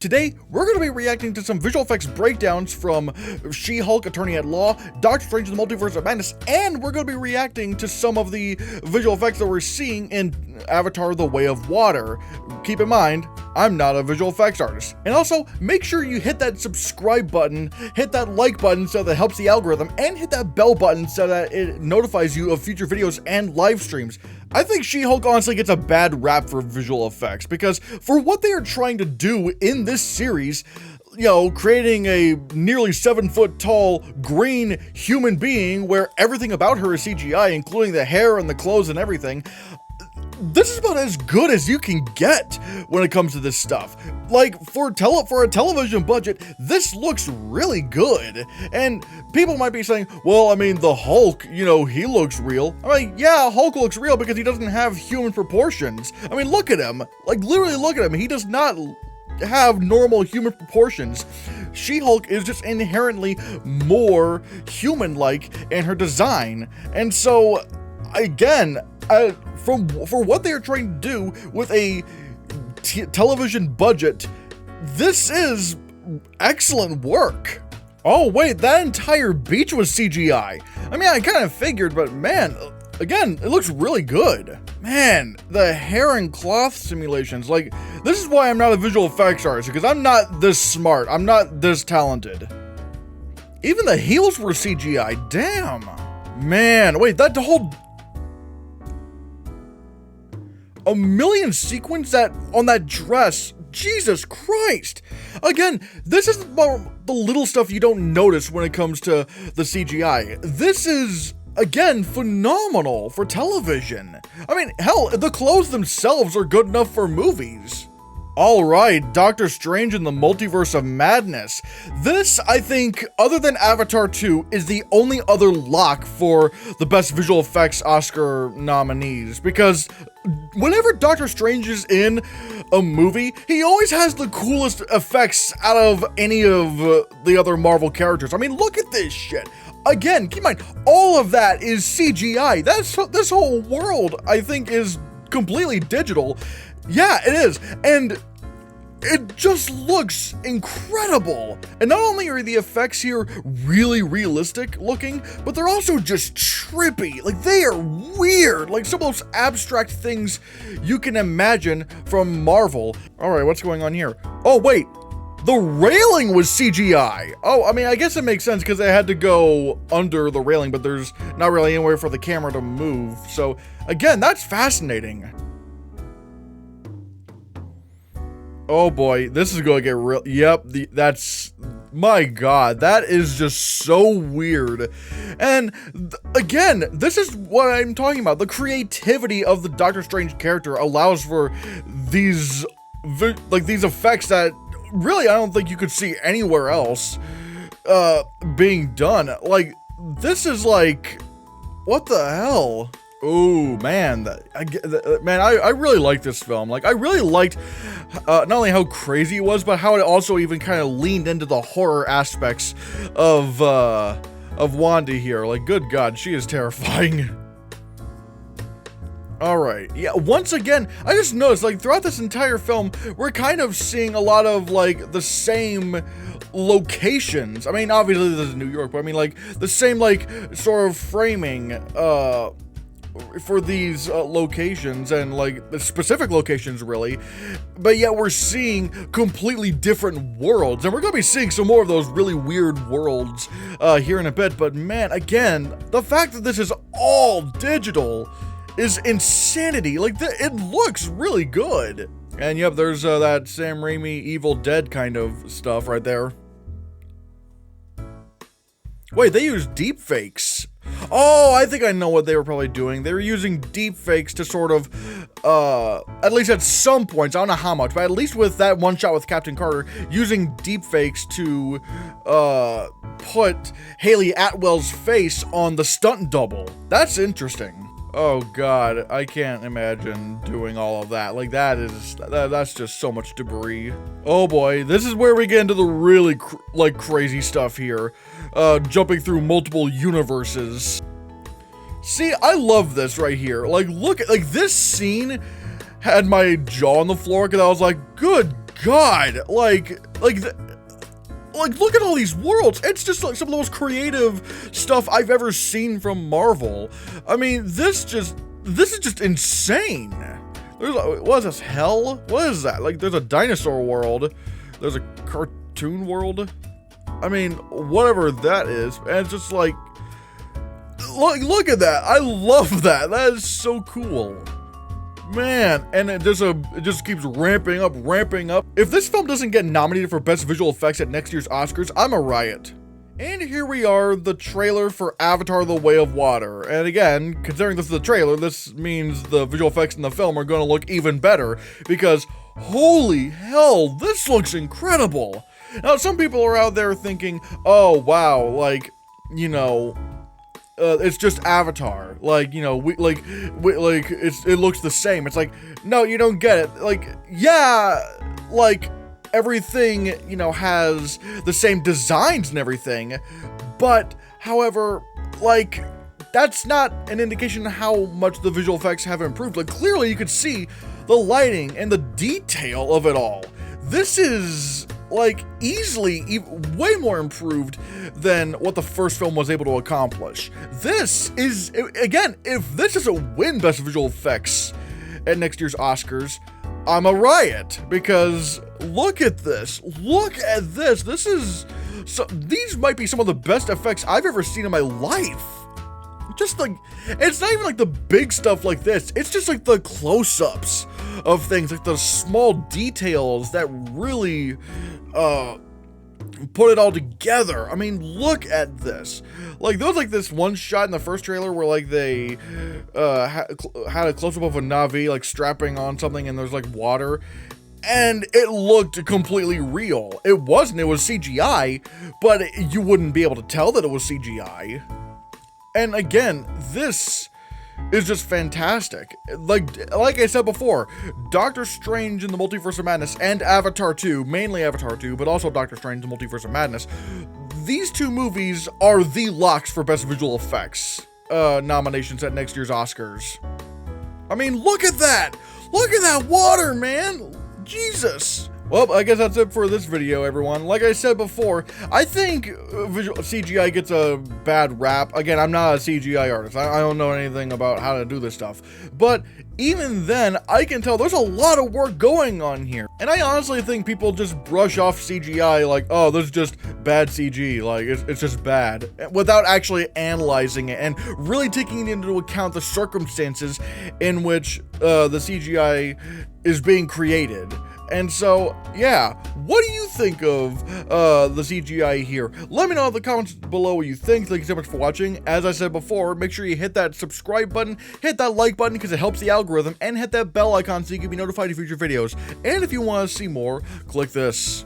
Today, we're going to be reacting to some visual effects breakdowns from She-Hulk, Attorney at Law, Doctor Strange in the Multiverse of Madness, and we're going to be reacting to some of the visual effects that we're seeing in Avatar: The Way of Water. Keep in mind, I'm not a visual effects artist. And also, make sure you hit that subscribe button, hit that like button so that it helps the algorithm, and hit that bell button so that it notifies you of future videos and live streams. I think She-Hulk honestly gets a bad rap for visual effects because for what they are trying to do in this series, you know, creating a nearly 7-foot tall green human being where everything about her is CGI, including the hair and the clothes and everything, this is about as good as you can get when it comes to this stuff. Like, for a television budget, this looks really good. And people might be saying, well, I mean, the Hulk, you know, he looks real. I'm like, yeah, Hulk looks real because he doesn't have human proportions. I mean, look at him. Like, literally look at him. He does not have normal human proportions. She-Hulk is just inherently more human-like in her design. And so, again, for what they are trying to do with a television budget, this is excellent work. Oh wait, that entire beach was CGI. I mean, I kind of figured, but man, again, it looks really good. Man, the hair and cloth simulations, like, this is why I'm not a visual effects artist, because I'm not this smart, I'm not this talented. Even the heels were CGI, damn. Man, wait, that whole a million sequins that on that dress, Jesus Christ. Again, this is about the little stuff you don't notice when it comes to the CGI. This is, again, phenomenal for television. I mean, hell, the clothes themselves are good enough for movies. All right, Doctor Strange in the Multiverse of Madness. This, I think, other than Avatar 2, is the only other lock for the Best Visual Effects Oscar nominees, because whenever Doctor Strange is in a movie, he always has the coolest effects out of any of the other Marvel characters. I mean, look at this shit. Again, keep in mind, all of that is CGI. This whole world, I think, is completely digital. Yeah, it is, and it just looks incredible. And not only are the effects here really realistic looking, but they're also just trippy. Like, they are weird, like some of those abstract things you can imagine from Marvel. All right, what's going on here? Oh, wait, the railing was CGI. Oh, I mean, I guess it makes sense because they had to go under the railing, but there's not really anywhere for the camera to move. So again, that's fascinating. Oh boy, this is gonna get real. Yep, that's, my God, that is just so weird. And again, this is what I'm talking about. The creativity of the Doctor Strange character allows for these effects that really I don't think you could see anywhere else being done. Like, this is like, what the hell? Oh man, I really like this film. Like, I really liked not only how crazy it was, but how it also even kind of leaned into the horror aspects of Wanda here. Like, good God, she is terrifying. All right, yeah, once again, I just noticed, like, throughout this entire film, we're kind of seeing a lot of, like, the same locations. I mean, obviously this is New York, but I mean, like, the same, like, sort of framing, for these locations, and like the specific locations really, but yet we're seeing completely different worlds, and we're gonna be seeing some more of those really weird worlds here in a bit. But man, again, the fact that this is all digital is insanity. Like, it looks really good. And yep, there's that Sam Raimi Evil Dead kind of stuff right there. Wait, they use deep fakes. Oh, I think I know what they were probably doing. They were using deep fakes to sort of, at least at some points, I don't know how much, but at least with that one shot with Captain Carter, using deep fakes to, put Haley Atwell's face on the stunt double. That's interesting. Oh God, I can't imagine doing all of that. Like, that's just so much debris. Oh boy, this is where we get into the really crazy stuff here. Jumping through multiple universes. See, I love this right here. Like, look at, like, this scene had my jaw on the floor because I was like, good God, like, look at all these worlds. It's just like some of the most creative stuff I've ever seen from Marvel. I mean, this is just insane. There's what is this, hell? What is that? Like, there's a dinosaur world. There's a cartoon world. I mean, whatever that is. And it's just like, look at that. I love that. That is so cool. Man, and it just keeps ramping up. If this film doesn't get nominated for Best Visual Effects at next year's Oscars, I'm a riot. And here we are, the trailer for Avatar: The Way of Water. And again, considering this is the trailer, this means the visual effects in the film are going to look even better, because holy hell, this looks incredible. Now, some people are out there thinking, oh wow, like, you know, it's just Avatar. Like, you know, it looks the same. It's like, no, you don't get it. Like, yeah, like, everything, you know, has the same designs and everything, but, however, like, that's not an indication of how much the visual effects have improved. Like, clearly you could see the lighting and the detail of it all. This is, like, easily way more improved than what the first film was able to accomplish. This is, again, if this doesn't win Best Visual Effects at next year's Oscars, I'm a riot, because look at this. This is, these might be some of the best effects I've ever seen in my life. Just like, it's not even like the big stuff like this. It's just like the close-ups of things, like the small details that really, put it all together. I mean, look at this. Like, there was like this one shot in the first trailer where like they had a close-up of a Na'vi like strapping on something, and there's like water, and it looked completely real. It wasn't, it was CGI, but you wouldn't be able to tell that it was CGI. And again, this is just fantastic. Like I said before, Doctor Strange in the Multiverse of Madness and Avatar 2, mainly Avatar 2, but also Doctor Strange in the Multiverse of Madness, these two movies are the locks for Best Visual Effects nominations at next year's Oscars. I mean, look at that! Look at that water, man! Jesus! Well, I guess that's it for this video, everyone. Like I said before, I think CGI gets a bad rap. Again, I'm not a CGI artist. I don't know anything about how to do this stuff. But even then, I can tell there's a lot of work going on here. And I honestly think people just brush off CGI like, oh, this is just bad CG. Like, it's just bad. Without actually analyzing it and really taking into account the circumstances in which the CGI is being created. And so, yeah, what do you think of the CGI here? Let me know in the comments below what you think. Thank you so much for watching. As I said before, make sure you hit that subscribe button, hit that like button because it helps the algorithm, and hit that bell icon so you can be notified of future videos. And if you want to see more, click this.